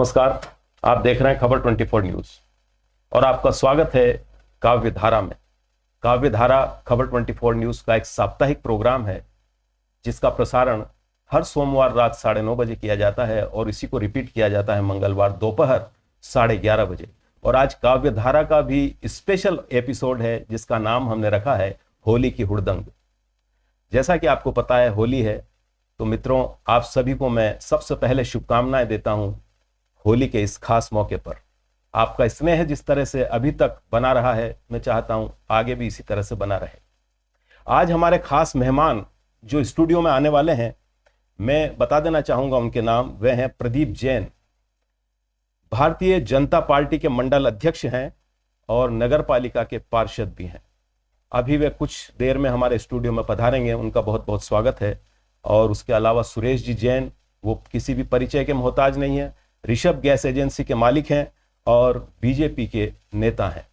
नमस्कार, आप देख रहे हैं खबर 24 न्यूज और आपका स्वागत है काव्य धारा में। काव्य धारा खबर 24 न्यूज का एक साप्ताहिक प्रोग्राम है जिसका प्रसारण हर सोमवार रात 9:30 बजे किया जाता है और इसी को रिपीट किया जाता है मंगलवार दोपहर 11:30 बजे। और आज काव्य धारा का भी स्पेशल एपिसोड है जिसका नाम हमने रखा है होली की हुड़दंग। जैसा कि आपको पता है होली है, तो मित्रों आप सभी को मैं सबसे पहले शुभकामनाएं देता हूं होली के इस खास मौके पर। आपका स्नेह जिस तरह से अभी तक बना रहा है, मैं चाहता हूं आगे भी इसी तरह से बना रहे। आज हमारे खास मेहमान जो स्टूडियो में आने वाले हैं, मैं बता देना चाहूंगा उनके नाम। वे हैं प्रदीप जैन, भारतीय जनता पार्टी के मंडल अध्यक्ष हैं और नगर पालिका के पार्षद भी हैं। अभी वे कुछ देर में हमारे स्टूडियो में पधारेंगे, उनका बहुत बहुत स्वागत है। और उसके अलावा सुरेश जी जैन, वो किसी भी परिचय के मोहताज नहीं है, ऋषभ गैस एजेंसी के मालिक हैं और बीजेपी के नेता हैं।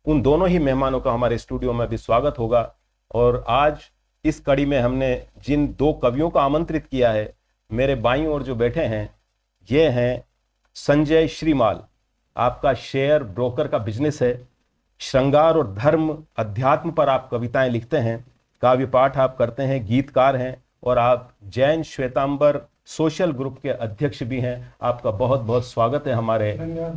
उन दोनों ही मेहमानों का हमारे स्टूडियो में भी स्वागत होगा। और आज इस कड़ी में हमने जिन दो कवियों का आमंत्रित किया है, मेरे बाईं ओर जो बैठे हैं ये हैं संजय श्रीमाल। आपका शेयर ब्रोकर का बिजनेस है, श्रृंगार और धर्म अध्यात्म पर आप कविताएं लिखते हैं, काव्य पाठ आप करते हैं, गीतकार हैं और आप जैन श्वेतांबर सोशल ग्रुप के अध्यक्ष भी हैं। आपका बहुत बहुत स्वागत है हमारे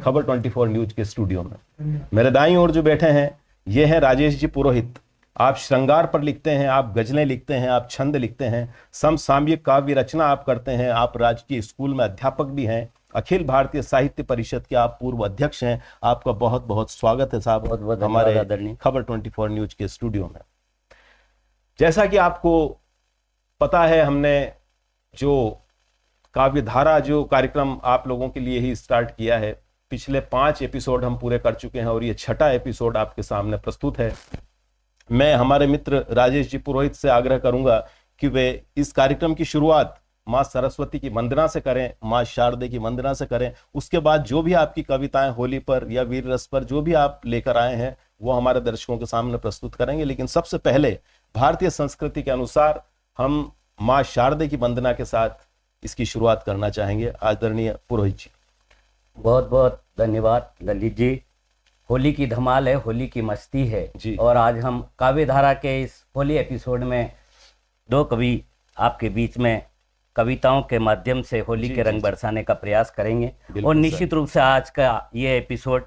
खबर 24 न्यूज के स्टूडियो में। मेरे दाईं ओर जो बैठे हैं ये हैं राजेश जी पुरोहित। आप श्रृंगार पर लिखते हैं, आप गजलें लिखते हैं, आप छंद लिखते हैं, समसामयिक काव्य रचना आप करते हैं, आप राजकीय स्कूल में अध्यापक भी हैं, अखिल भारतीय साहित्य परिषद के आप पूर्व अध्यक्ष हैं। आपका बहुत बहुत स्वागत है साहब हमारे खबर 24 न्यूज के स्टूडियो में। जैसा कि आपको पता है, हमने जो काव्य धारा जो कार्यक्रम आप लोगों के लिए ही स्टार्ट किया है, पिछले 5 एपिसोड हम पूरे कर चुके हैं और ये 6ठा एपिसोड आपके सामने प्रस्तुत है। मैं हमारे मित्र राजेश जी पुरोहित से आग्रह करूंगा कि वे इस कार्यक्रम की शुरुआत माँ सरस्वती की वंदना से करें, माँ शारदे की वंदना से करें। उसके बाद जो भी आपकी कविताएं होली पर या वीर रस पर जो भी आप लेकर आए हैं वो हमारे दर्शकों के सामने प्रस्तुत करेंगे। लेकिन सबसे पहले भारतीय संस्कृति के अनुसार हम माँ शारदे की वंदना के साथ इसकी शुरुआत करना चाहेंगे। आदरणीय पुरोहित जी। बहुत बहुत धन्यवाद ललित जी। होली की धमाल है, होली की मस्ती है जी। और आज हम काव्य धारा के इस होली एपिसोड में 2 कवि आपके बीच में कविताओं के माध्यम से होली के रंग बरसाने का प्रयास करेंगे। और निश्चित रूप से आज का ये एपिसोड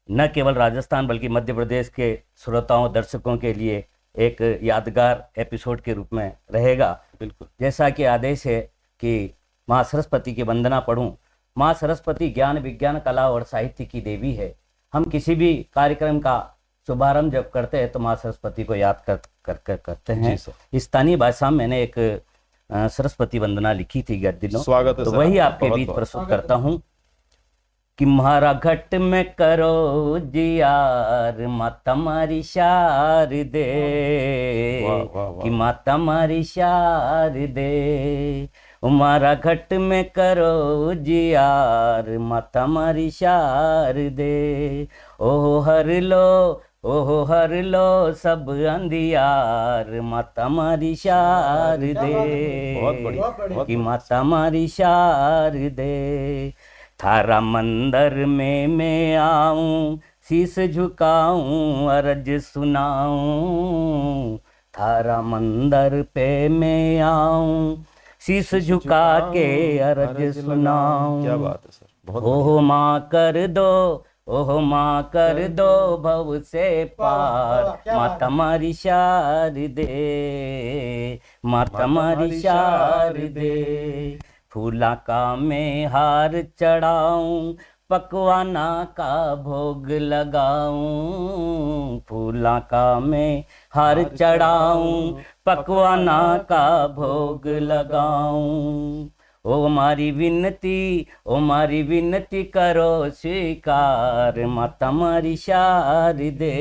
न केवल राजस्थान बल्कि मध्य प्रदेश के श्रोताओं दर्शकों के लिए एक यादगार एपिसोड के रूप में रहेगा। बिल्कुल। जैसा कि आदेश है कि माँ सरस्वती की वंदना पढ़ूं। माँ सरस्वती ज्ञान विज्ञान कला और साहित्य की देवी है। हम किसी भी कार्यक्रम का शुभारंभ जब करते हैं तो माँ सरस्वती को याद करते हैं। स्थानीय भाषा में मैंने एक सरस्वती वंदना लिखी थी गत दिनों, स्वागत है, तो वही आपके बीच प्रस्तुत करता हूँ कि म्हारा घट में करो जियार माता मारी शारदे, कि माता मारी शारदे, मारा घट में करो जियार माता मारी शारदे, ओहो हर लो सब अंधियार माता मारी शारदे, कि माता मारी शारदे, थारा मंदिर में मैं आऊं शीश झुकाऊं अरज सुनाऊं, थारा मंदिर पे मैं आऊं शीश झुका के अरज सुनाऊं। क्या बात है सर, बहुत ओह माँ कर दो, ओह माँ कर दो भव से पार माता मारी शारदे, माता मारी शारदे, फूला का मैं हार चढ़ाऊं पकवाना का भोग लगाऊं, फूला का मैं हार चढ़ाऊं पकवाना का भोग लगाऊं, ओ मारी विनती करो स्वीकार माता मारी शारदे,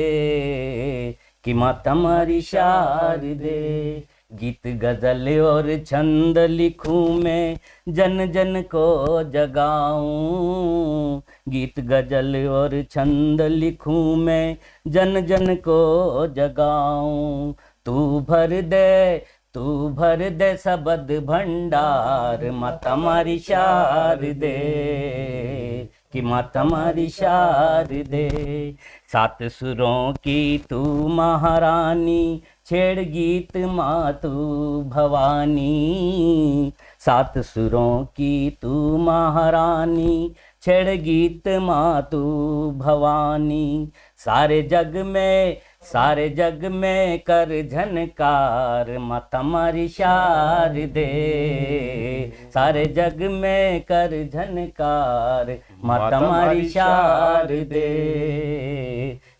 कि माता मारी शारदे, गीत गजल और छंद लिखूं मैं जन जन को जगाऊं, गीत गजल और छंद लिखूं मैं जन जन को जगाऊं, तू भर दे तू भर दे सबद भंडार, माता मारी शारदे, कि माता मारी शारदे। सात सुरों की तू महारानी, छेड़ गीत माँ तू भवानी। सात सुरों की तू महारानी, छेड़ गीत माँ तू भवानी। सारे जग में कर झनकार, माता मारी शारदे, सारे जग में कर झनकार, माता मारी शारदे,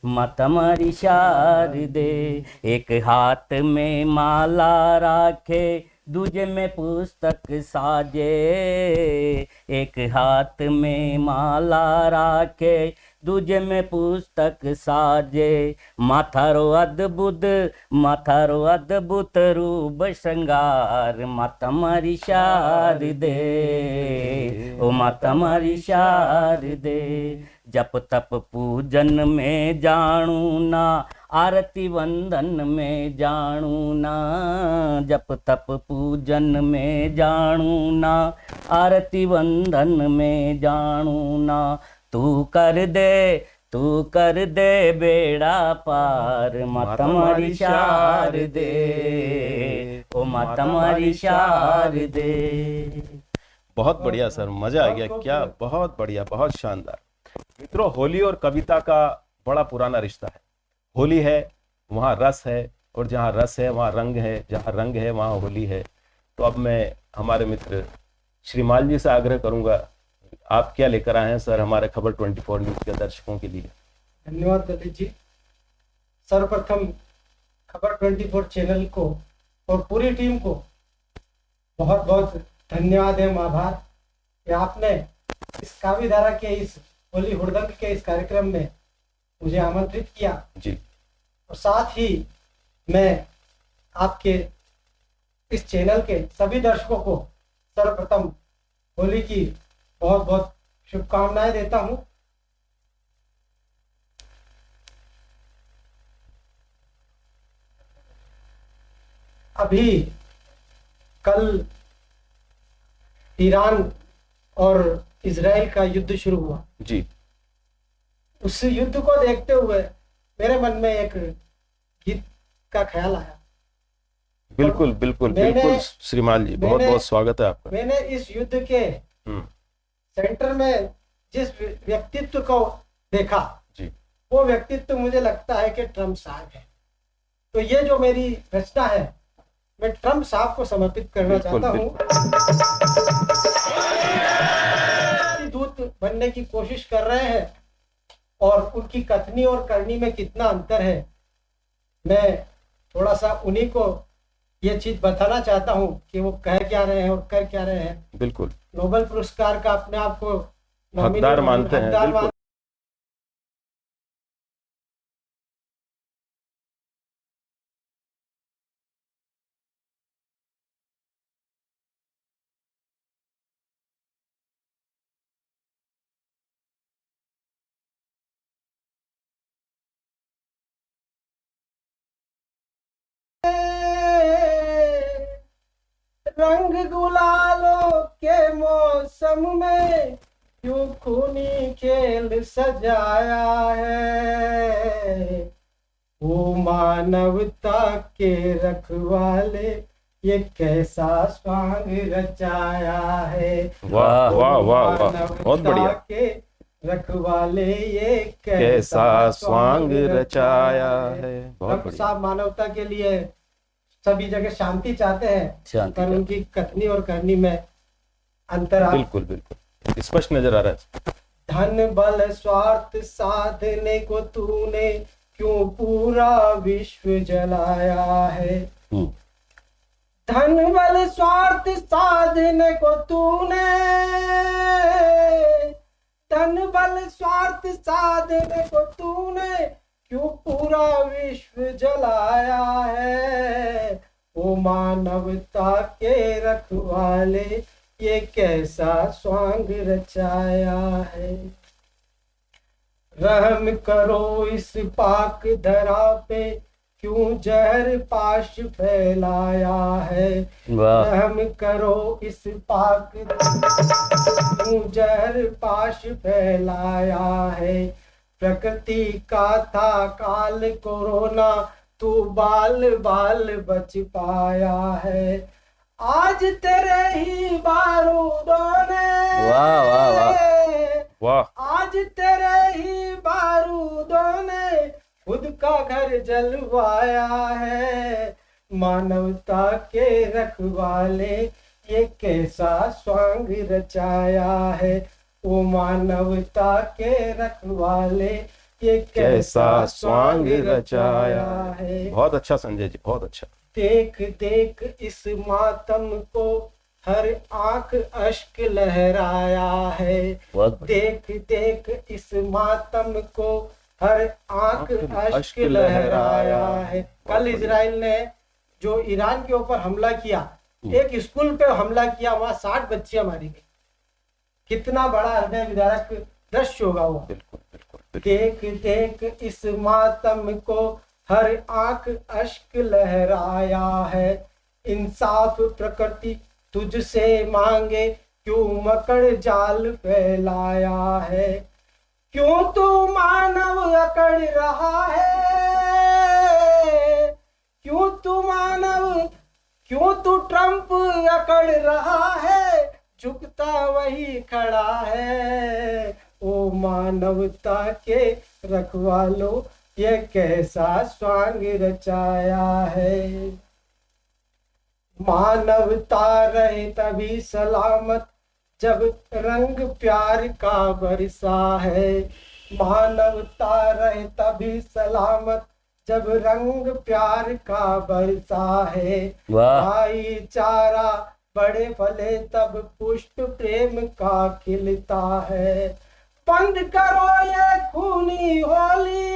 माता मारी शारदे। एक हाथ में माला राखे, दूजे में पुस्तक साजे, एक हाथ में माला राखे, दूजे में पुस्तक साजे। माथारो अद्भुत रूप श्रृंगार, माता मारी शारदे, ओ माता मारी शारदे। जप तप पूजन में जानू ना, आरती वंदन में जानू ना। जप तप पूजन में जानू ना, आरती वंदन में जानू ना। तू कर दे बेड़ा पार, माता मारी शारदे, ओ माता मारी शारदे। बहुत बढ़िया सर, मजा आ गया। क्या बहुत बढ़िया, बहुत शानदार। मित्रों, होली और कविता का बड़ा पुराना रिश्ता है। होली है, वहाँ रस है, और जहाँ रस है वहाँ रंग है, जहाँ रंग है वहाँ होली है। तो अब मैं हमारे मित्र श्रीमाल जी से आग्रह करूंगा, आप क्या लेकर आए हैं सर हमारे खबर 24 न्यूज के दर्शकों के लिए? धन्यवाद ललित जी। सर्वप्रथम खबर 24 चैनल को और पूरी टीम को बहुत बहुत धन्यवाद एवं आभार कि आपने इस काव्य धारा के इस होली हुड़दंग के इस कार्यक्रम में मुझे आमंत्रित किया जी। और साथ ही मैं आपके इस चैनल के सभी दर्शकों को सर्वप्रथम होली की बहुत बहुत शुभकामनाएं देता हूं। अभी कल ईरान और इजराइल का युद्ध शुरू हुआ जी। उस युद्ध को देखते हुए मेरे मन में एक गीत का ख्याल आया। बिल्कुल बिल्कुल बिल्कुल श्रीमाल जी, बहुत बहुत स्वागत है आपका। मैंने इस युद्ध के सेंटर में जिस व्यक्तित्व को देखा जी, वो व्यक्तित्व मुझे लगता है कि ट्रम्प साहब है। तो ये जो मेरी रचना है मैं ट्रम्प साहब को समर्पित करना चाहता हूँ। दूत बनने की कोशिश कर रहे हैं और उनकी कथनी और करनी में कितना अंतर है, मैं थोड़ा सा उन्हीं को ये चीज बताना चाहता हूँ कि वो कह क्या रहे हैं और कर क्या रहे हैं। बिल्कुल नोबेल पुरस्कार का अपने आप को हकदार मानते हैं। बिल्कुल। रंग गुलालों के मौसम में क्यों खूनी खेल सजाया है, वो मानवता के रखवाले ये कैसा स्वांग रचाया है। वाह वाह वाह वाह, बहुत बढ़िया। के रखवाले ये कैसा स्वांग रचाया है। बहुत बढ़िया। साहब मानवता के लिए सभी जगह शांति चाहते हैं, पर उनकी कथनी और करनी में अंतर बिल्कुल बिल्कुल स्पष्ट नजर आ रहा है। धन बल स्वार्थ साधने को तूने क्यों पूरा विश्व जलाया है, धन बल स्वार्थ साधने को तूने, धन बल स्वार्थ साधने को तूने क्यों पूरा विश्व जलाया है, वो मानवता के रखवाले ये कैसा स्वांग रचाया है। रहम करो इस पाक धरा पे क्यों जहर पाश फैलाया है। वाह रहम करो इस पाक, क्यों जहर पाश फैलाया है। प्रकृति का था काल कोरोना, तू बाल बाल बच पाया है। आज तेरे ही बारूदों ने, वाह वाह वाह वाह आज तेरे ही बारूदों ने खुद का घर जलवाया है। मानवता के रखवाले ये कैसा स्वांग रचाया है। ओ मानवता के रखवाले ये कैसा स्वांग रचाया है। बहुत अच्छा संजय जी, बहुत अच्छा। देख देख इस मातम को हर आंख अश्क लहराया है। बहुत बढ़िया। देख देख इस मातम को हर आंख अश्क लहराया है। कल इजराइल ने जो ईरान के ऊपर हमला किया, एक स्कूल पे हमला किया, वहां 60 बच्चियां मारी गई। कितना बड़ा हृदय विदारक दृश्य होगा वो। बिल्कुल बिल्कुल बिल्कुल। देख देख इस मातम को हर आंख अश्क लहराया है। इंसाफ प्रकृति तुझसे मांगे, क्यों मकड़ जाल फैलाया है। क्यों तू मानव अकड़ रहा है, क्यों तू मानव, क्यों तू ट्रंप अकड़ रहा है। झुकता वही खड़ा है। ओ मानवता के रखवालों ये कैसा स्वांग रचाया है। मानवता रहे तभी सलामत जब रंग प्यार का बरसा है। मानवता रहे तभी सलामत जब रंग प्यार का बरसा है। वाह भाईचारा बड़े फले तब पुष्प प्रेम का खिलता है। बंद करो ये खूनी होली,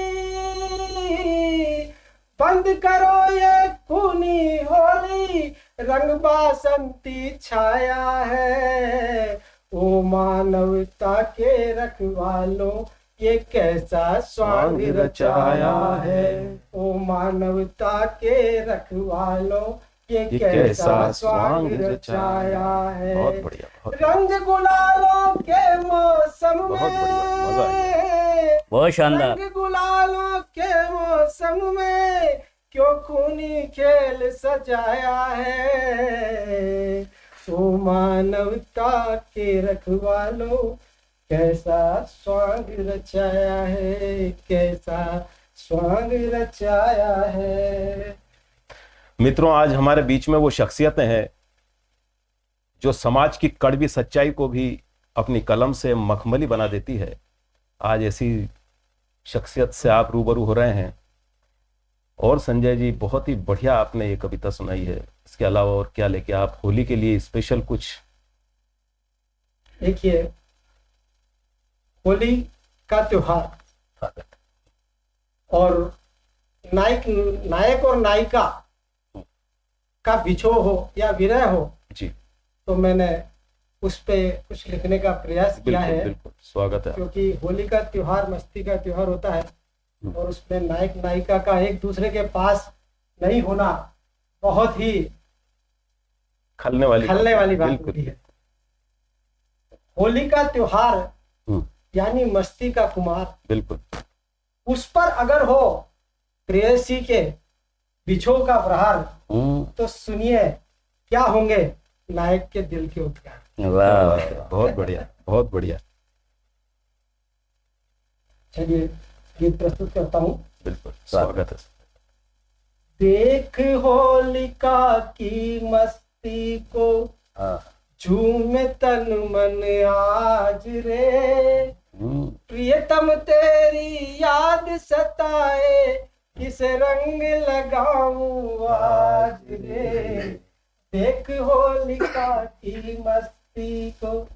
बंद करो ये खूनी होली, रंग बासंती छाया है। ओ मानवता के रखवालों ये कैसा स्वांग रचाया है। ओ मानवता के रखवालों ये कैसा स्वांग रचाया है। बहुत बढ़िया, बहुत रंग गुलालों के मौसम बहुत बढ़िया, मजा आ में, बहुत शानदार। रंग गुलालों के मौसम में क्यों खूनी खेल सजाया है। ओ मानवता के रखवालों कैसा स्वांग रचाया है, कैसा स्वांग रचाया है। मित्रों, आज हमारे बीच में वो शख्सियतें हैं जो समाज की कड़वी सच्चाई को भी अपनी कलम से मखमली बना देती है। आज ऐसी शख्सियत से आप रूबरू हो रहे हैं। और संजय जी, बहुत ही बढ़िया आपने ये कविता सुनाई है। इसके अलावा और क्या लेके आप होली के लिए स्पेशल कुछ? देखिए, होली का त्योहार और नायक और नायिका का बिछोह हो या विरह हो जी, तो मैंने उस पे कुछ लिखने का प्रयास किया बिल्कुल है। बिल्कुल, स्वागत है। क्योंकि होली का त्योहार मस्ती का त्योहार होता है और उसमें नायक नायिका का एक दूसरे के पास नहीं होना बहुत ही खलने वाली बात बिल्कुल। होती है। होली का त्योहार हम्म, यानी मस्ती का कुमार, बिल्कुल उस पर अगर हो प्रेयसी के बिछोह का प्रहार, तो सुनिए क्या होंगे नायक के दिल के उद्गार। वाह बहुत बढ़िया, बहुत बढ़िया। चलिए गीत प्रस्तुत करता हूँ। बिल्कुल, स्वागत है। देख होलिका की मस्ती को, हाँ। झूमे तन मन आज रे। प्रियतम तेरी याद सताए, किस रंग लगाऊं आज रे। देख होलिका की मस्ती को,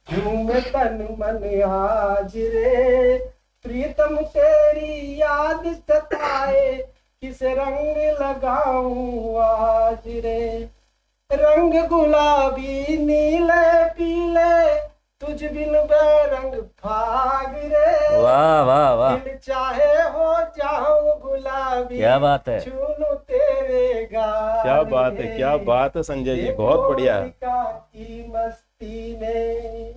झूमे तन मन आज रे। प्रियतम तेरी याद सताए, किस रंग लगाऊं आज रे। रंग गुलाबी नीले पीले, तुझ बिन बेरंग भाग रे। वाह वाह वाह, दिल चाहे हो जाऊं गुलाबी, क्या बात है। छू गाए। क्या बात है, क्या बात है संजय जी, बहुत बढ़िया। होलिका की मस्ती ने।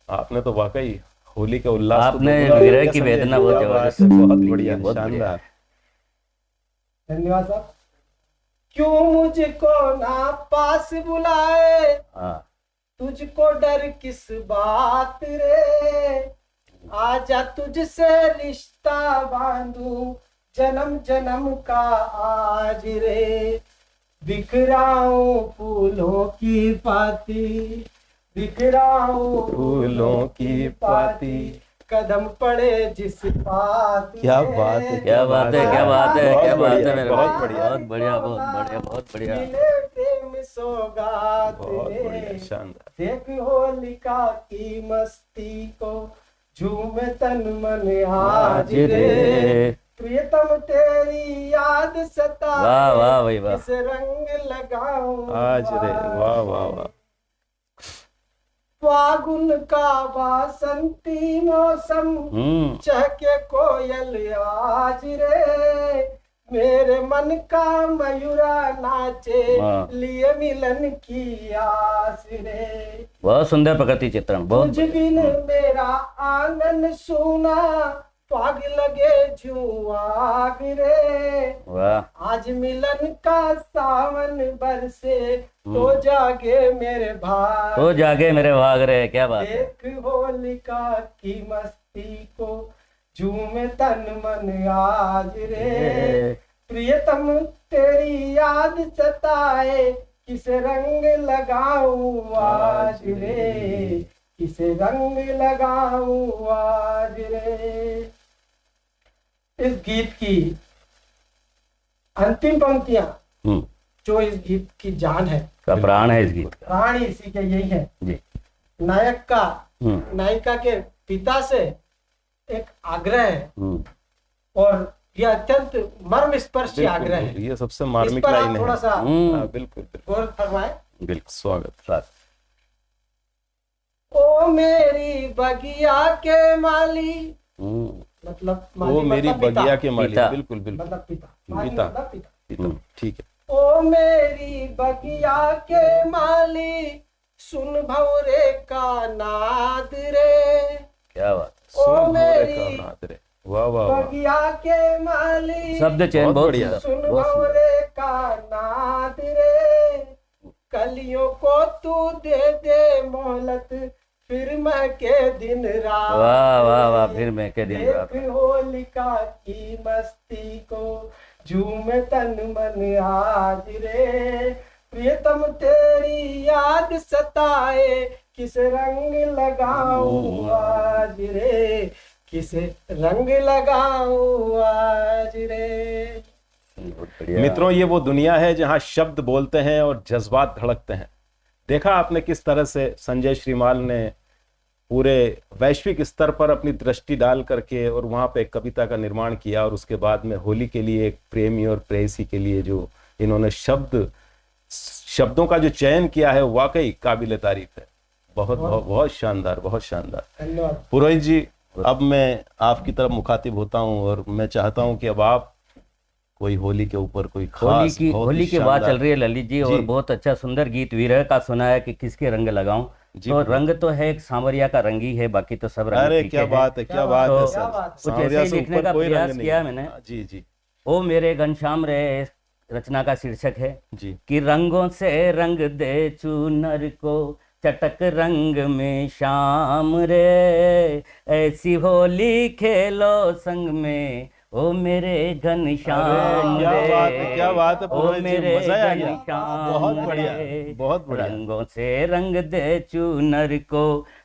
आपने तो वाकई होली के उल्लास को आपने दोगुना कर विरह दिया की संजय जी, वेदना बहुत क्या बात जबरदस्त है, बहुत ली बढ़िया, है, बहुत बढ़िया। शानदार। धन्यवाद साहब। क्यों मुझको ना पास बुलाए, हाँ, तुझको डर किस बात रे। आजा तुझसे रिश्ता बांधूं जन्म जन्म का आज रे। बिखराऊं फूलों की पाती, बिखराऊं फूलों की पाती। कदम पड़े जिस पाती क्या बात है, क्या बात है, क्या बात है, बहुत क्या बात बढ़िया, है मेरे बहुत भाई, बढ़िया, बहुत बढ़िया, बहुत बढ़िया, बहुत बढ़िया। मिले प्रेम सौगात बहुत रे। बढ़िया, शानदार। देख होलिका की मस्ती को, झूमे तन मन आज रे। प्रियतम तेरी याद सताए, वाह वाह भाई वाह। किस रंग लगाऊं आज रे, वाह वाह वाह। फागुन का वासंती मौसम, चहके कोयल आज रे। मेरे मन का मयूरा नाचे, लिए मिलन की आस रे। बहुत सुंदर प्रकृति चित्रण, बहुत तुझ बिन मेरा आंगन सूना, पाग लगे जूं आग रे। वाह। आज मिलन का सावन बरसे, तो जागे मेरे भाग, तो जागे मेरे भाग रे। क्या बात है। देख होलिका की मस्ती को, झूमे तन मन आज रे। प्रियतम तेरी याद सताए, किस रंग लगाऊं आज रे। किस रंग लगाऊं आज रे। इस गीत की अंतिम पंक्तियां जो इस गीत की जान है, का प्राण है इस गीत का, प्राण ही इसी के यही है जी। नायक का नायिका के पिता से एक आग्रह है, और यह अत्यंत मर्म स्पर्शी आग्रह है। ये सबसे इस मार्मिक पर लाइन आप है। थोड़ा सा बिल्कुल गौर फरमाएं। बिल्कुल, स्वागत। ओ मेरी बगिया के माली, मतलब वो मेरी मतलब पिता। बगिया के माली, पिता। बिल्कुल बिल्कुल, मतलब पिता, माली पिता। मतलब पिता। पिता, ठीक है। ओ मेरी बगिया के माली, सुन भौरे का नाद रे। क्या बात। ओ मेरी वाह वाह वाह, बगिया के माली, शब्द चयन बहुत बहुत बढ़िया। सुंदर, सुन बहुत सुंदर। भौरे का नाद रे। कलियों को तू दे दे मोहलत, फिर मैं के दिन रात। वाह वाह वाह, फिर मैं के दिन रात। देख होलिका की मस्ती को, झूमे तन मन आज रे। प्रियतम तेरी याद सताए, किस रंग लगाऊं आज रे। किस रंग लगाऊं आज रे। मित्रों, ये वो दुनिया है जहां शब्द बोलते हैं और जज्बात धड़कते हैं। देखा आपने किस तरह से संजय श्रीमाल ने पूरे वैश्विक स्तर पर अपनी दृष्टि डाल करके और वहां पे एक कविता का निर्माण किया, और उसके बाद में होली के लिए एक प्रेमी और प्रेयसी के लिए जो इन्होंने शब्दों का जो चयन किया है, वाकई काबिले तारीफ है। बहुत बहुत बहुत शानदार, बहुत शानदार। धन्यवाद पुरोहित जी। अब मैं आपकी तरफ मुखातिब होता हूं और मैं चाहता हूं कि अब आप कोई होली के ऊपर कोई खास होली की बात चल रही है ललित जी, और बहुत अच्छा सुंदर गीत विरह का सुना है कि किसके रंग लगाऊं। तो रंग तो है एक सांवरिया का रंग ही है, बाकी तो सब रंग। अरे क्या बात है, क्या बात है सर। कुछ ऐसे ही लिखने का प्रयास किया मैंने। जी जी। ओ मेरे घनश्याम रे रचना का शीर्षक है जी। कि रंगों से रंग दे चूनर को, चटक रंग में शाम रे। ऐसी होली खेलो संग में, ओ मेरे घनश्याम रे। क्या बात है, ओ मेरे घनश्याम, बहुत बढ़िया, बहुत बढ़िया। रंगों से रंग दे चूनर को,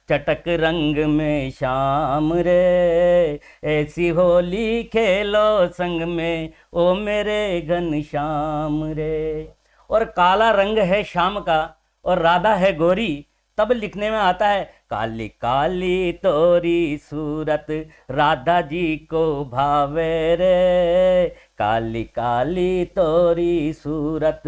चटक रंग में शाम रे। ऐसी होली खेलो संग में, ओ मेरे घनश्याम रे। और काला रंग है शाम का और राधा है गोरी, तब लिखने में आता है काली काली तोरी सूरत, राधा जी को भावे रे। काली काली तोरी सूरत,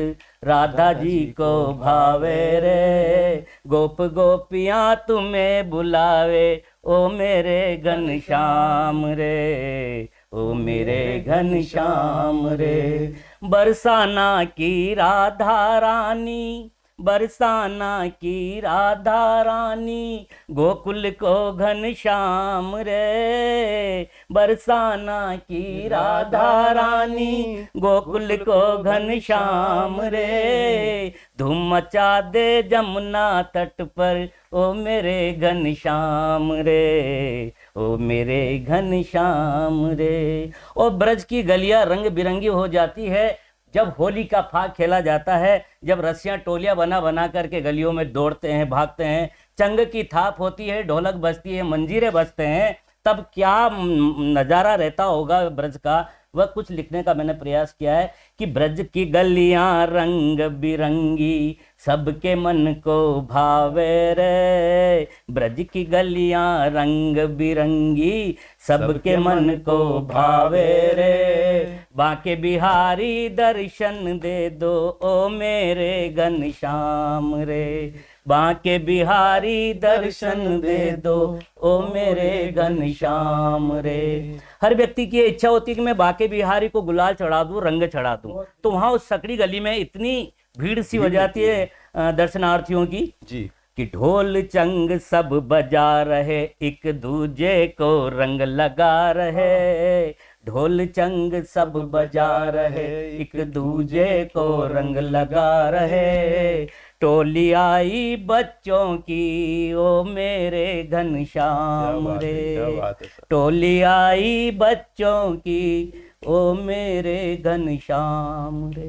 राधा जी को भावे रे। गोप गोपियाँ तुम्हें बुलावे, ओ मेरे घनश्याम रे। ओ मेरे घनश्याम रे। बरसाना की राधा रानी, बरसाना की राधा रानी, गोकुल को घनश्याम रे, बरसाना की राधा रानी, गोकुल को घनश्याम रे, धूम मचा दे जमुना तट पर, ओ मेरे घनश्याम रे, ओ मेरे घनश्याम रे। और ब्रज की गलियां रंग बिरंगी हो जाती है जब होली का फाग खेला जाता है, जब रस्सियां टोलियां बना बना करके गलियों में दौड़ते हैं, भागते हैं, चंग की थाप होती है, ढोलक बजती है, मंजीरे बजते हैं, तब क्या नज़ारा रहता होगा ब्रज का, वह कुछ लिखने का मैंने प्रयास किया है कि ब्रज की गलियां रंग बिरंगी, सबके मन को भावे रे, ब्रज की गलियां रंग बिरंगी, सबके मन को भावे रे, बांके बिहारी दर्शन दे दो, ओ मेरे घनश्याम रे, बांके बिहारी दर्शन दे दो, ओ मेरे घनश्याम रे। हर व्यक्ति की इच्छा होती है कि मैं बांके बिहारी को गुलाल चढ़ा दूं, रंग चढ़ा दूं, तो वहां उस सकड़ी गली में इतनी भीड़ सी हो जाती है दर्शनार्थियों की जी कि ढोल चंग सब बजा रहे, एक दूजे को रंग लगा रहे, ढोल चंग सब बजा रहे, एक दूजे को रंग लगा रहे, टोली आई बच्चों की, ओ मेरे घनश्याम रे, टोली आई बच्चों की, ओ मेरे घनश्याम रे।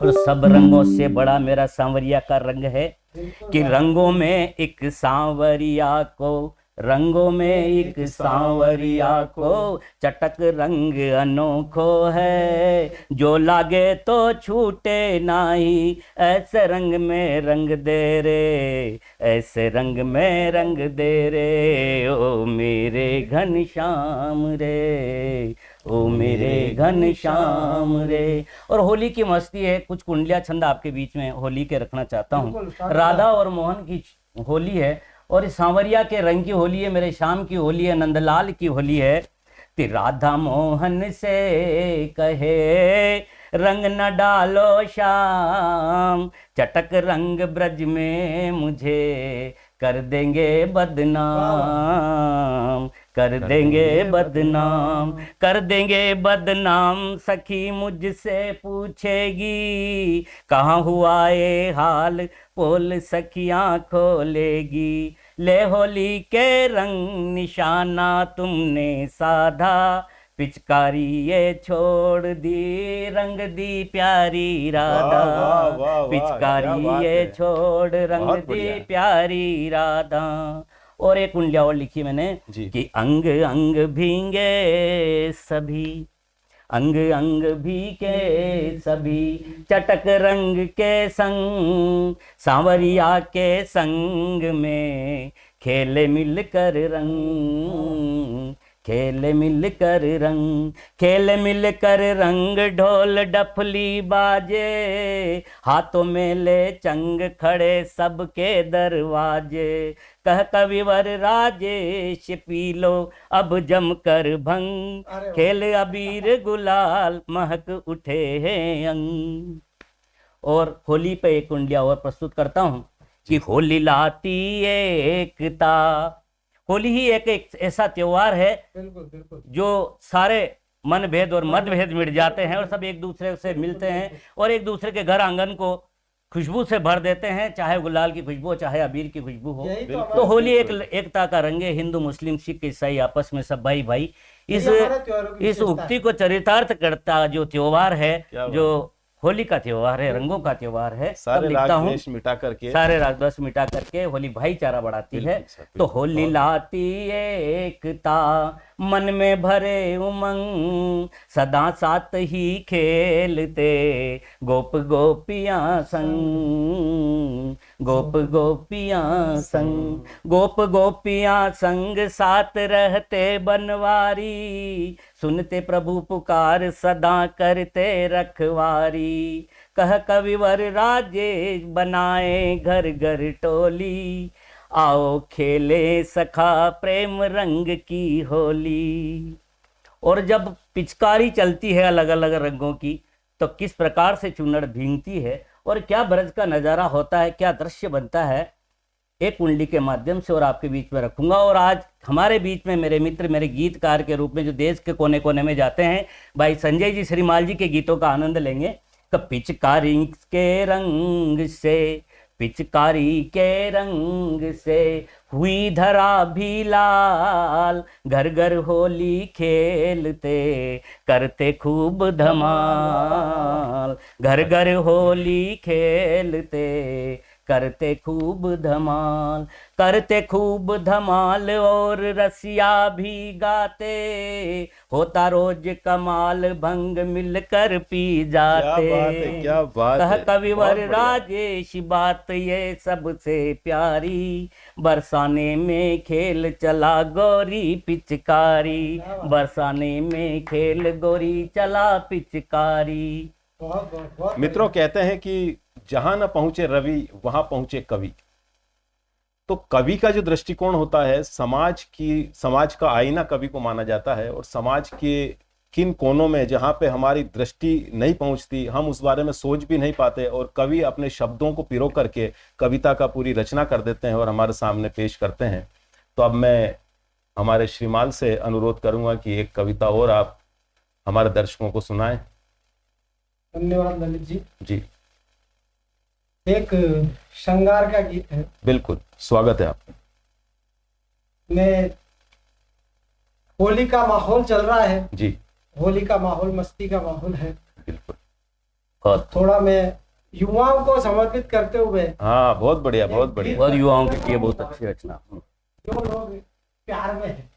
और सब रंगों से बड़ा मेरा सांवरिया का रंग है कि रंगों में एक सांवरिया को, रंगों में एक सांवरिया को, चटक रंग अनोखो है, जो लागे तो छूटे नाही, ऐसे रंग में रंग दे रे, ऐसे रंग में रंग दे रे, ओ मेरे घनश्याम रे, ओ मेरे घनश्याम रे। और होली की मस्ती है, कुछ कुंडलिया छंद आपके बीच में होली के रखना चाहता हूँ। राधा और मोहन की होली है, और इस सांवरिया के रंग की होली है, मेरे श्याम की होली है, नंदलाल की होली है। कि राधा मोहन से कहे रंग न डालो श्याम, चटक रंग ब्रज में मुझे कर देंगे बदनाम, कर देंगे बदनाम, कर देंगे बदनाम, सखी मुझसे पूछेगी, कहाँ हुआ ये हाल, पोल सखियाँ खोलेगी, ले होली के रंग निशाना तुमने साधा, पिचकारी ये छोड़ दी, रंग दी प्यारी राधा, पिचकारी ये छोड़ रंग दी प्यारी राधा। और एक कुंडलिया और लिखी मैंने कि अंग अंग भींगे सभी, अंग अंग भीगे सभी, चटक रंग के संग, सांवरिया के संग में खेले मिलकर रंग, खेले मिलकर रंग, खेले मिलकर रंग, ढोल डफली बाजे, हाथों में ले चंग, खड़े सबके दरवाजे, कह कविवर राजेश पी लो अब जम कर भंग, खेल अबीर गुलाल महक उठे हैं अंग। और होली पे एक कुंडलिया और प्रस्तुत करता हूँ कि होली लाती एकता। होली ही एक ऐसा त्योहार है जो सारे मन भेद और मत भेद मिट जाते हैं और सब एक दूसरे से मिलते हैं और एक दूसरे के घर आंगन को खुशबू से भर देते हैं, चाहे गुलाल की खुशबू हो चाहे अबीर की खुशबू हो। तो होली एक एकता का रंग है, हिंदू मुस्लिम सिख ईसाई आपस में सब भाई भाई। इस उक्ति को चरितार्थ करता जो त्योहार है, जो होली का त्योहार है, रंगों का त्योहार है, सारे राग द्वेष मिटा करके, सारे राग द्वेष मिटा करके होली भाईचारा बढ़ाती है। तो होली लाती एकता, मन में भरे उमंग, सदा साथ ही खेलते गोप गोपियां संग, गोप गोपियां संग, गोप गोपियां संग साथ रहते बनवारी, सुनते प्रभु पुकार सदा करते रखवारी, कह कविवर राजेश बनाए घर घर टोली, आओ खेले सखा प्रेम रंग की होली। और जब पिचकारी चलती है अलग अलग रंगों की तो किस प्रकार से चुन्नड़ भींगती है और क्या ब्रज का नज़ारा होता है, क्या दृश्य बनता है, एक कुंडली के माध्यम से और आपके बीच में रखूंगा। और आज हमारे बीच में मेरे मित्र, मेरे गीतकार के रूप में जो देश के कोने कोने में जाते हैं, भाई संजय जी श्रीमाल जी के गीतों का आनंद लेंगे। तो पिचकारी के रंग से, पिचकारी के रंग से हुई धरा भी लाल, घर घर होली खेलते करते खूब धमाल, घर घर होली खेलते करते खूब धमाल, करते खूब धमाल और रसिया भी गाते, होता रोज कमाल भंग मिलकर पी जाते। क्या बात है, क्या बात कह है, कविवर बहुत बढ़िया। राजेश बात ये सबसे प्यारी, बरसाने में खेल चला गोरी पिचकारी, बरसाने में खेल गोरी चला पिचकारी। बहुत बहुत बहुत मित्रों, कहते हैं कि जहां न पहुंचे रवि वहां पहुंचे कवि। तो कवि का जो दृष्टिकोण होता है, समाज का आईना कवि को माना जाता है, और समाज के किन कोनों में जहां पे हमारी दृष्टि नहीं पहुंचती, हम उस बारे में सोच भी नहीं पाते, और कवि अपने शब्दों को पिरो करके कविता का पूरी रचना कर देते हैं और हमारे सामने पेश करते हैं। तो अब मैं हमारे श्रीमाल से अनुरोध करूंगा कि एक कविता और आप हमारे दर्शकों को सुनाएं। धन्यवाद ललित जी। जी एक श्रृंगार का गीत है। बिल्कुल, स्वागत है आपका। मैं होली का माहौल चल रहा है, जी होली का माहौल, मस्ती का माहौल है। बिल्कुल। बहुत थोड़ा मैं युवाओं को समर्पित करते हुए, हाँ, बहुत बढ़िया, बहुत बढ़िया। बहुत युवाओं के लिए बहुत अच्छी रचना। जो लोग प्यार में हैं,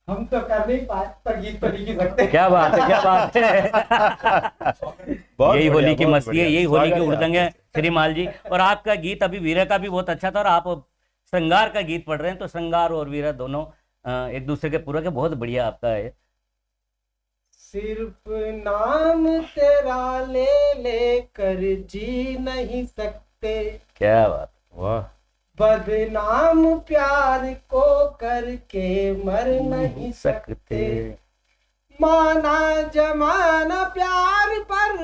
हम तो कर नहीं पाए पर गीत तो लिख ही सकते। क्या बात है, क्या बात है। बहुत यही बढ़िया, होली की बहुत मस्ती है, बढ़िया। यही होली की स्वागत है उड़दंग है आपका। श्रीमाल जी। और आपका गीत अभी वीरा का भी बहुत अच्छा था, और आप श्रृंगार का गीत पढ़ रहे हैं, तो श्रृंगार और वीरा दोनों एक दूसरे के पूरक है। बहुत बढ़िया आपका है। सिर्फ नाम तेरा ले लेकर जी नहीं सकते, क्या बात। वाह, बदनाम प्यार को करके मर नहीं सकते। माना जमाना प्यार पर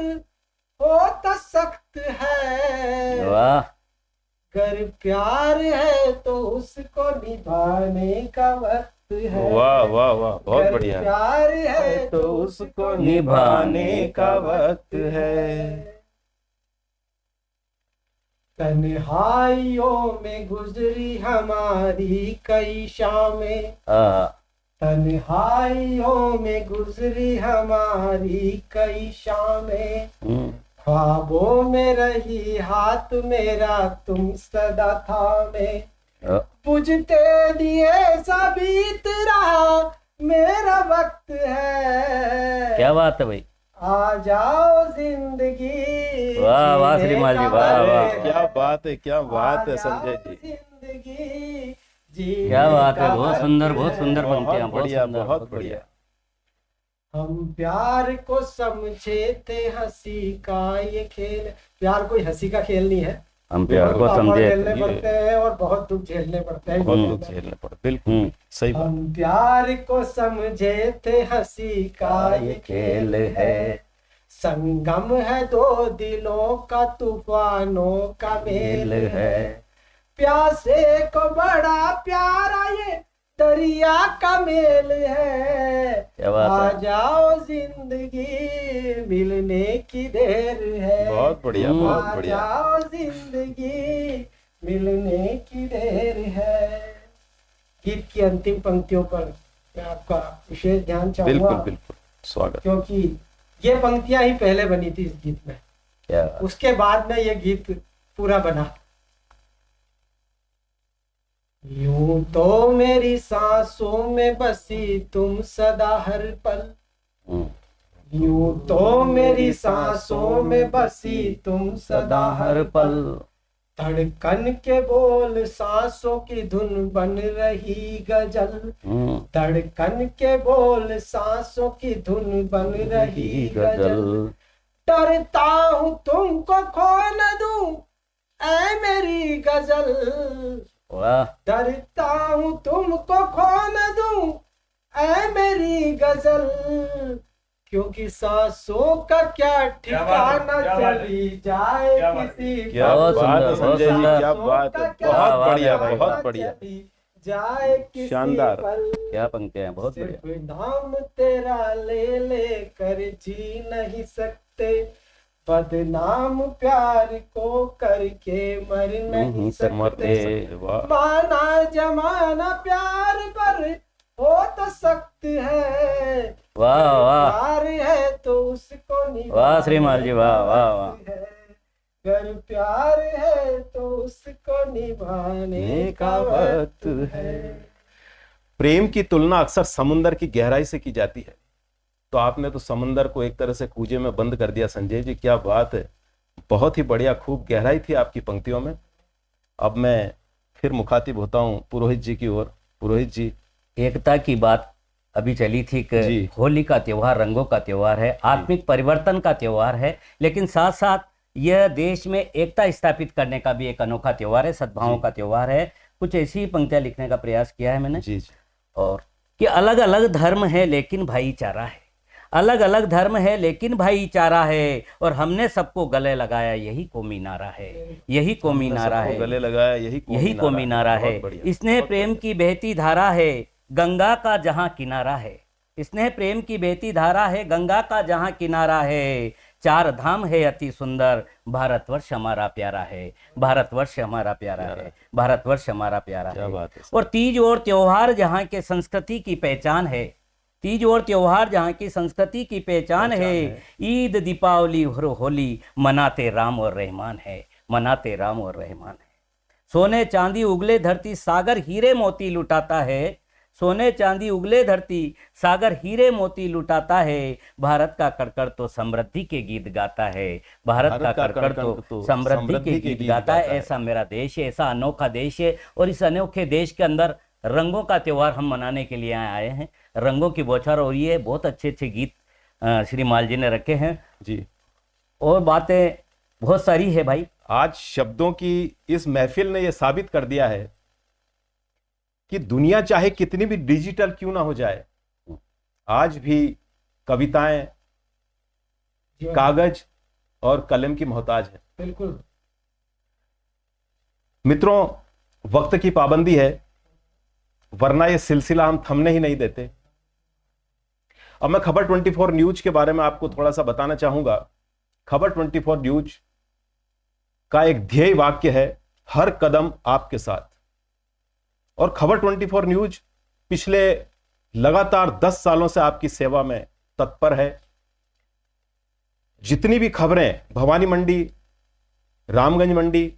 होता सख्त है, वाह, अगर प्यार है तो उसको निभाने का वक्त है। वाह, वाह, वाह, बहुत अगर बढ़िया। प्यार है तो उसको निभाने का वक्त है। तन्हाइयों में गुजरी हमारी कई शामें, हाँ, तन्हाइयों में गुजरी हमारी कई शामें, ख्वाबों में रही हाथ मेरा तुम सदा थामे, बुझते दिए सब बीत रहा मेरा वक्त है। क्या बात है भाई। आ जाओ जिंदगी, वाह, वाह, जीने श्रीमान जी, का वाह, वक्त वाह। है। क्या बात है, क्या बात है आ जाओ संजय जी। जिंदगी, जीने क्या बात है, का बहुत वक्त सुंदर, बहुत है। सुंदर पंक्तियां, बहुत बढ़िया, सुंदर, बहुत बढ़िया। हम प्यार को समझे थे हंसी का ये खेल। प्यार कोई हंसी का खेल नहीं है, हम प्यार को पापड़ समझे। झेलने पड़ते हैं और बहुत दुख झेलने पड़ते हैं। बहुत दुख झेलने पड़े, बिल्कुल सही बात। हम प्यार को समझे थे हंसी का ये खेल है, संगम है दो दिलों का तूफानों का मेल है। प्यासे को बड़ा प्यारा ये दरिया का मेल है। क्या बात आ है। जाओ जिंदगी, मिलने की देर है। बहुत बढ़िया, बहुत आ बढ़िया। जाओ जिंदगी, मिलने की देर है। गीत की अंतिम पंक्तियों पर मैं आपका विशेष ध्यान बिल्कुल चाहूंगा, बिल्कुल, स्वागत। क्योंकि ये पंक्तियां ही पहले बनी थी इस गीत में, क्या बात। उसके बाद में ये गीत पूरा बना। यूं तो मेरी सांसों में बसी तुम सदा हर पल, यूं तो मेरी सांसों में बसी तुम सदा हर पल। धड़कन के बोल सांसों की धुन बन रही गजल, धड़कन के बोल सांसों की धुन बन रही गजल। डरता हूँ तुमको खो न दूं ऐ मेरी गजल, वाह, डरता हूँ तुमको खो न दूं ऐ मेरी गजल। क्योंकि सांसों का क्या ठिकाना चली जाए किसी क्या बहुत बात है सुंदर, बहुत संजय जी, सुंदर। क्या बात है, क्या बहुत बात बढ़िया, है भाई, बहुत बढ़िया, चली जाए किसी शानदार। पल, क्या पंक्तियां हैं, बहुत बढ़िया। सिर्फ नाम तेरा ले ले कर जी नहीं सकते, बदनाम प्यार को करके मर नहीं सकते। वाह, माना जमाना प्यार पर हो तो सख्त है, वाह वाह प्यार है तो उसको निभाने वाह श्रीमाल जी, वाह वाह वाह। का वक्त है। अगर प्यार है तो उसको निभाने का वक्त है। प्रेम की तुलना अक्सर समुंदर की गहराई से की जाती है, तो आपने तो समुंदर को एक तरह से कूजे में बंद कर दिया संजय जी, क्या बात है, बहुत ही बढ़िया, खूब गहराई थी आपकी पंक्तियों में। अब मैं फिर मुखातिब होता हूं पुरोहित जी की ओर। पुरोहित जी, एकता की बात अभी चली थी कि जी। होली का त्योहार रंगों का त्योहार है, आत्मिक परिवर्तन का त्योहार है, लेकिन साथ साथ यह देश में एकता स्थापित करने का भी एक अनोखा त्योहार है, सद्भावों का त्योहार है। कुछ ऐसी ही पंक्तियां लिखने का प्रयास किया है मैंने। जी जी, और कि अलग अलग धर्म है लेकिन भाईचारा है, अलग अलग धर्म है लेकिन भाईचारा है, और हमने सबको गले लगाया यही कौमी नारा है, यही कौमी नारा सबको है, गले लगाया यही कौमी नारा है। बहुत बढ़िया, स्नेह बहुत प्रेम की बहती धारा है, गंगा का जहां किनारा है। स्नेह प्रेम की बहती धारा है, गंगा का जहां किनारा है। चार धाम है अति सुंदर, भारतवर्ष हमारा प्यारा है, भारतवर्ष हमारा प्यारा है, भारतवर्ष हमारा प्यारा क्या है। बात है। और तीज और त्योहार जहाँ के संस्कृति की पहचान है, तीज और त्योहार जहाँ की संस्कृति की पहचान है। ईद, दीपावली और होली मनाते राम और रहमान है, मनाते राम और रहमान है। सोने चांदी उगले धरती सागर हीरे मोती लुटाता है, सोने चांदी उगले धरती सागर हीरे मोती लुटाता है। भारत का कड़कड़ तो समृद्धि के गीत गाता है, भारत का कड़कड़ तो समृद्धि के गीत गाता है। ऐसा मेरा देश है, ऐसा अनोखा देश है, और इस अनोखे देश के अंदर रंगों का त्योहार हम मनाने के लिए आए हैं। रंगों की बौछार हो रही है, बहुत अच्छे अच्छे गीत श्री माल जी ने रखे हैं जी, और बातें बहुत सारी है भाई। आज शब्दों की इस महफिल ने यह साबित कर दिया है कि दुनिया चाहे कितनी भी डिजिटल क्यों ना हो जाए, आज भी कविताएं कागज और कलम की मोहताज है। बिल्कुल मित्रों, वक्त की पाबंदी है, वरना यह सिलसिला हम थमने ही नहीं देते। अब मैं खबर 24 न्यूज के बारे में आपको थोड़ा सा बताना चाहूंगा। खबर 24 न्यूज का एक ध्येय वाक्य है, हर कदम आपके साथ। और खबर 24 न्यूज पिछले लगातार 10 सालों से आपकी सेवा में तत्पर है। जितनी भी खबरें भवानी मंडी, रामगंज मंडी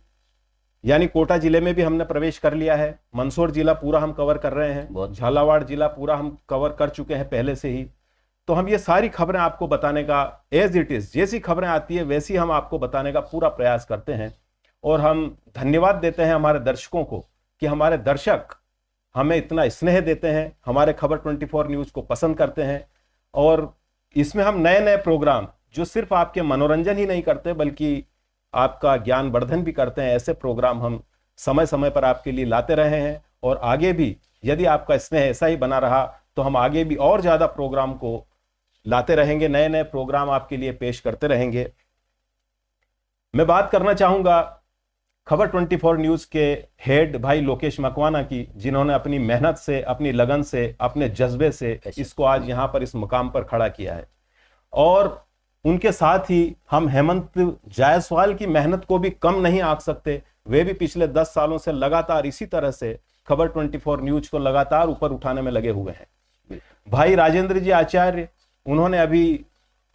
यानी कोटा जिले में भी हमने प्रवेश कर लिया है, मंदसौर जिला पूरा हम कवर कर रहे हैं, झालावाड़ जिला पूरा हम कवर कर चुके हैं पहले से ही। तो हम ये सारी खबरें आपको बताने का एज इट इज, जैसी खबरें आती है वैसी हम आपको बताने का पूरा प्रयास करते हैं। और हम धन्यवाद देते हैं हमारे दर्शकों को कि हमारे दर्शक हमें इतना स्नेह देते हैं, हमारे खबर 24 न्यूज को पसंद करते हैं। और इसमें हम नए नए प्रोग्राम जो सिर्फ आपके मनोरंजन ही नहीं करते बल्कि आपका ज्ञान वर्धन भी करते हैं, ऐसे प्रोग्राम हम समय समय पर आपके लिए लाते रहे हैं। और आगे भी यदि आपका स्नेह ऐसा ही बना रहा तो हम आगे भी और ज्यादा प्रोग्राम को लाते रहेंगे, नए नए प्रोग्राम आपके लिए पेश करते रहेंगे। मैं बात करना चाहूंगा खबर 24 न्यूज के हेड भाई लोकेश मकवाना की, जिन्होंने अपनी मेहनत से, अपनी लगन से, अपने जज्बे से इसको आज यहां पर इस मुकाम पर खड़ा किया है। और उनके साथ ही हम हेमंत जायसवाल की मेहनत को भी कम नहीं आंक सकते। वे भी पिछले 10 सालों से लगातार इसी तरह से खबर 24 न्यूज को लगातार ऊपर उठाने में लगे हुए हैं। भाई राजेंद्र जी आचार्य, उन्होंने अभी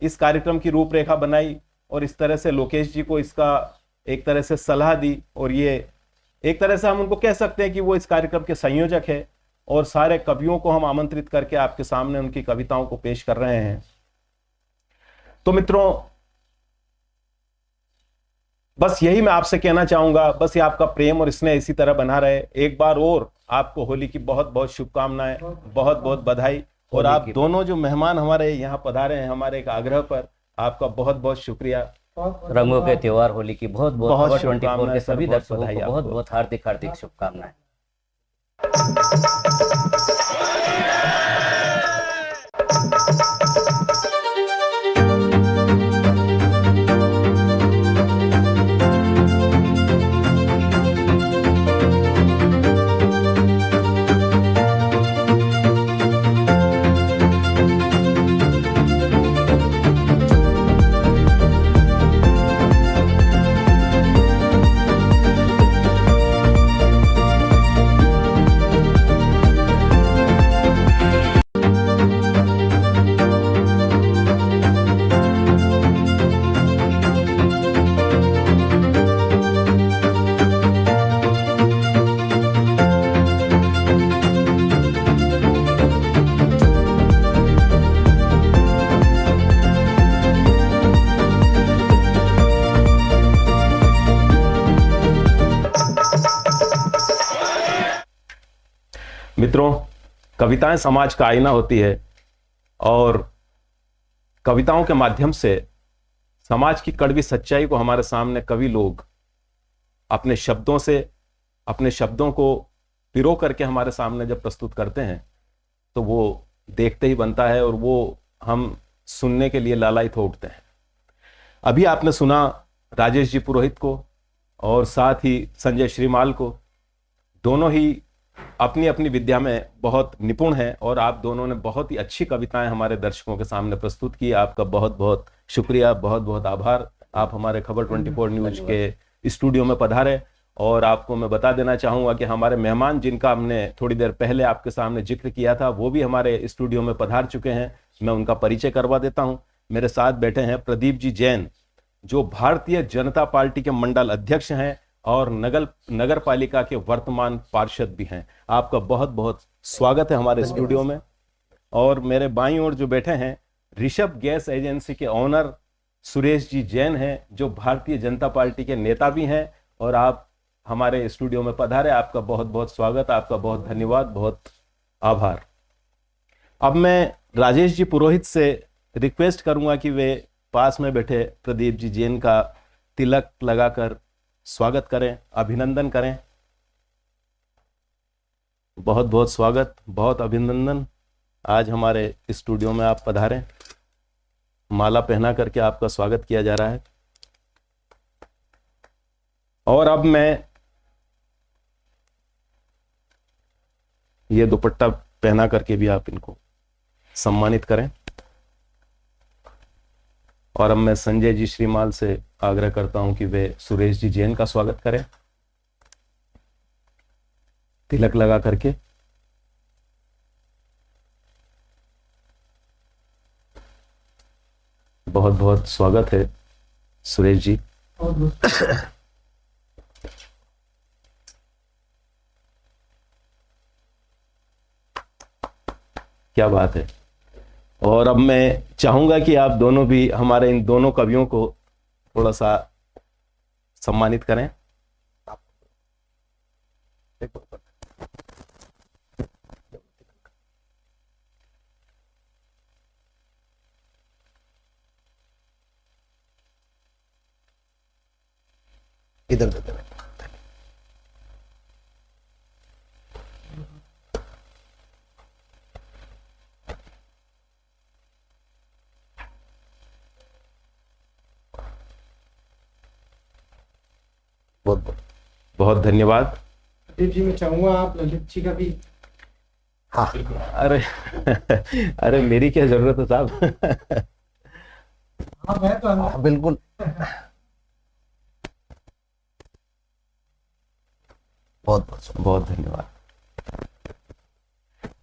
इस कार्यक्रम की रूपरेखा बनाई और इस तरह से लोकेश जी को इसका एक तरह से सलाह दी। और ये एक तरह से हम उनको कह सकते हैं कि वो इस कार्यक्रम के संयोजक है और सारे कवियों को हम आमंत्रित करके आपके सामने उनकी कविताओं को पेश कर रहे हैं। तो मित्रों, बस यही मैं आपसे कहना चाहूंगा, बस ये आपका प्रेम और स्नेह इसी तरह बना रहे। एक बार और आपको होली की बहुत बहुत शुभकामनाएं, बहुत बहुत बधाई। और आप दोनों जो मेहमान हमारे यहाँ पधारे हैं हमारे एक आग्रह पर, आपका बहुत बहुत शुक्रिया। रंगों के त्योहार होली की बहुत बहुत खबर 24 के सभी दर्शकों को बधाई बहुत बहुत हार्दिक हार्दिक शुभकामनाएं। मित्रों, कविताएं समाज का आईना होती है और कविताओं के माध्यम से समाज की कड़वी सच्चाई को हमारे सामने कवि लोग अपने शब्दों से, अपने शब्दों को पिरो करके हमारे सामने जब प्रस्तुत करते हैं तो वो देखते ही बनता है और वो हम सुनने के लिए लालायित हो उठते हैं। अभी आपने सुना राजेश जी पुरोहित को और साथ ही संजय श्रीमाल को। दोनों ही अपनी अपनी विद्या में बहुत निपुण हैं और आप दोनों ने बहुत ही अच्छी कविताएं हमारे दर्शकों के सामने प्रस्तुत की। आपका बहुत बहुत शुक्रिया, बहुत बहुत आभार। आप हमारे खबर 24 न्यूज के स्टूडियो में पधारे और आपको मैं बता देना चाहूँगा कि हमारे मेहमान जिनका हमने थोड़ी देर पहले आपके सामने जिक्र किया था वो भी हमारे स्टूडियो में पधार चुके हैं। मैं उनका परिचय करवा देता हूँ। मेरे साथ बैठे हैं प्रदीप जी जैन, जो भारतीय जनता पार्टी के मंडल अध्यक्ष हैं और नगर पालिका के वर्तमान पार्षद भी हैं। आपका बहुत बहुत स्वागत है हमारे स्टूडियो में। और मेरे बाईं ओर जो बैठे हैं ऋषभ गैस एजेंसी के ऑनर सुरेश जी जैन हैं, जो भारतीय जनता पार्टी के नेता भी हैं और आप हमारे स्टूडियो में पधारे। आपका बहुत बहुत स्वागत, आपका बहुत धन्यवाद, बहुत आभार। अब मैं राजेश जी पुरोहित से रिक्वेस्ट करूंगा कि वे पास में बैठे प्रदीप जी जैन का तिलक लगाकर स्वागत करें, अभिनंदन करें। बहुत बहुत स्वागत, बहुत अभिनंदन। आज हमारे स्टूडियो में आप पधारें। माला पहना करके आपका स्वागत किया जा रहा है। और अब मैं ये दुपट्टा पहना करके भी आप इनको सम्मानित करें। और अब मैं संजय जी श्रीमाल से आग्रह करता हूं कि वे सुरेश जी जैन का स्वागत करें तिलक लगा करके। बहुत बहुत स्वागत है सुरेश जी। क्या बात है। और अब मैं चाहूंगा कि आप दोनों भी हमारे इन दोनों कवियों को थोड़ा सा सम्मानित करें। इधर देते हैं। बहुत बहुत बहुत धन्यवाद। प्रदीप जी मैं चाहूंगा आप ललित जी का भी। हाँ अरे अरे मेरी क्या जरूरत है साहब। हाँ मैं तो हाँ, बिल्कुल। बहुत बहुत बहुत धन्यवाद।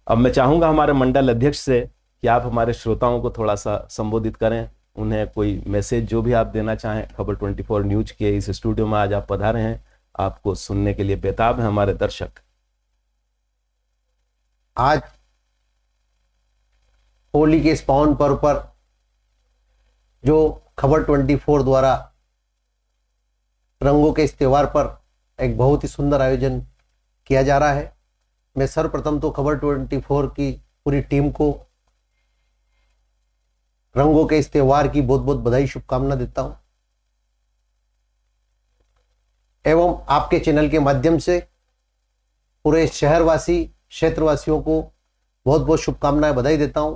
अब मैं चाहूंगा हमारे मंडल अध्यक्ष से कि आप हमारे श्रोताओं को थोड़ा सा संबोधित करें, उन्हें कोई मैसेज जो भी आप देना चाहें। खबर 24 न्यूज के इस स्टूडियो में आज आप पधारे हैं, आपको सुनने के लिए बेताब हैं हमारे दर्शक। आज होली के इस पावन पर्व पर जो खबर 24 द्वारा रंगों के इस त्योहार पर एक बहुत ही सुंदर आयोजन किया जा रहा है। मैं सर्वप्रथम तो खबर 24 की पूरी टीम को रंगों के इस त्योहार की बहुत बहुत बधाई, शुभकामना देता हूं एवं आपके चैनल के माध्यम से पूरे शहरवासी, क्षेत्रवासियों को बहुत बहुत शुभकामनाएं, बधाई देता हूं।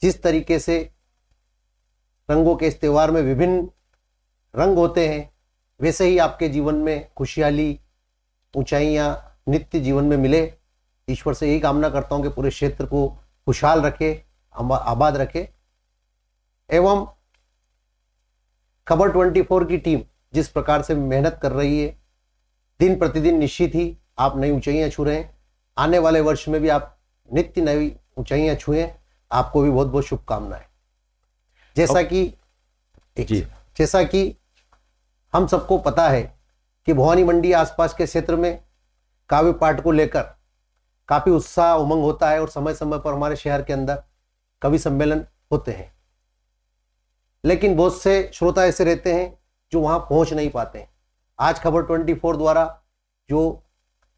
जिस तरीके से रंगों के इस त्योहार में विभिन्न रंग होते हैं, वैसे ही आपके जीवन में खुशहाली, ऊंचाइयां नित्य जीवन में मिले। ईश्वर से यही कामना करता हूं कि पूरे क्षेत्र को खुशहाल रखे, आबाद रखे। एवं खबर 24 की टीम जिस प्रकार से मेहनत कर रही है, दिन प्रतिदिन निश्चित ही आप नई ऊंचाइयां छू रहे हैं। आने वाले वर्ष में भी आप नित्य नई ऊंचाइयां छुएं। आपको भी बहुत बहुत शुभकामनाएं। जैसा कि हम सबको पता है कि भवानी मंडी आसपास के क्षेत्र में काव्य पाठ को लेकर काफी उत्साह, उमंग होता है और समय समय पर हमारे शहर के अंदर कवि सम्मेलन होते हैं। लेकिन बहुत से श्रोता ऐसे रहते हैं जो वहां पहुंच नहीं पाते हैं। आज खबर 24 द्वारा जो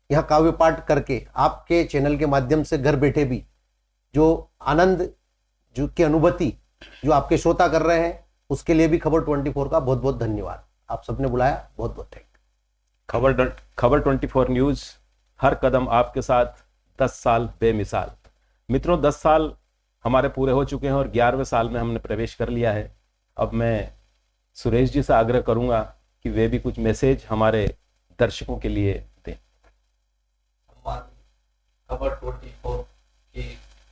यहाँ काव्य पाठ करके आपके चैनल के माध्यम से घर बैठे भी जो आनंद जो की अनुभूति जो आपके श्रोता कर रहे हैं, उसके लिए भी खबर 24 का बहुत बहुत धन्यवाद। आप सबने बुलाया, बहुत बहुत थैंक। खबर 24 न्यूज हर कदम आपके साथ, 10 साल बेमिसाल। मित्रों, 10 साल हमारे पूरे हो चुके हैं और 11वें साल में हमने प्रवेश कर लिया है। अब मैं सुरेश जी से आग्रह करूंगा कि वे भी कुछ मैसेज हमारे दर्शकों के लिए दें। खबर 24 की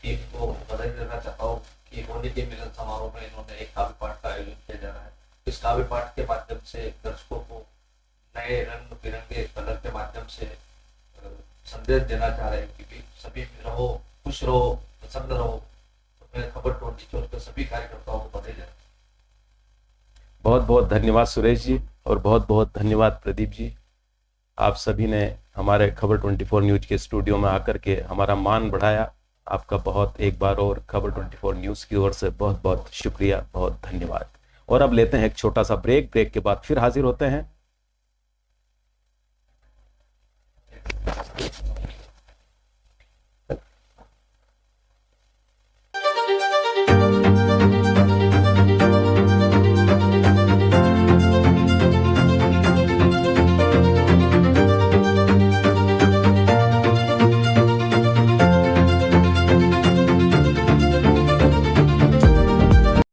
टीम को बधाई देना चाहता हूँ कि होली के मिलन समारोह में इन्होंने एक काव्य पाठ का आयोजन किया जा रहा है। इस काव्य पाठ के माध्यम से दर्शकों को नए रंग बिरंगे कलर के माध्यम से संदेश देना चाह रहे हैं कि सभी रहो, खुश रहो, प्रसन्न रहो। तो मैं खबर 24 के सभी कार्यकर्ताओं को बधाई देना। बहुत बहुत धन्यवाद सुरेश जी और बहुत बहुत धन्यवाद प्रदीप जी। आप सभी ने हमारे खबर 24 न्यूज के स्टूडियो में आकर के हमारा मान बढ़ाया। आपका बहुत एक बार और खबर 24 न्यूज की ओर से बहुत बहुत शुक्रिया, बहुत धन्यवाद। और अब लेते हैं एक छोटा सा ब्रेक के बाद फिर हाजिर होते हैं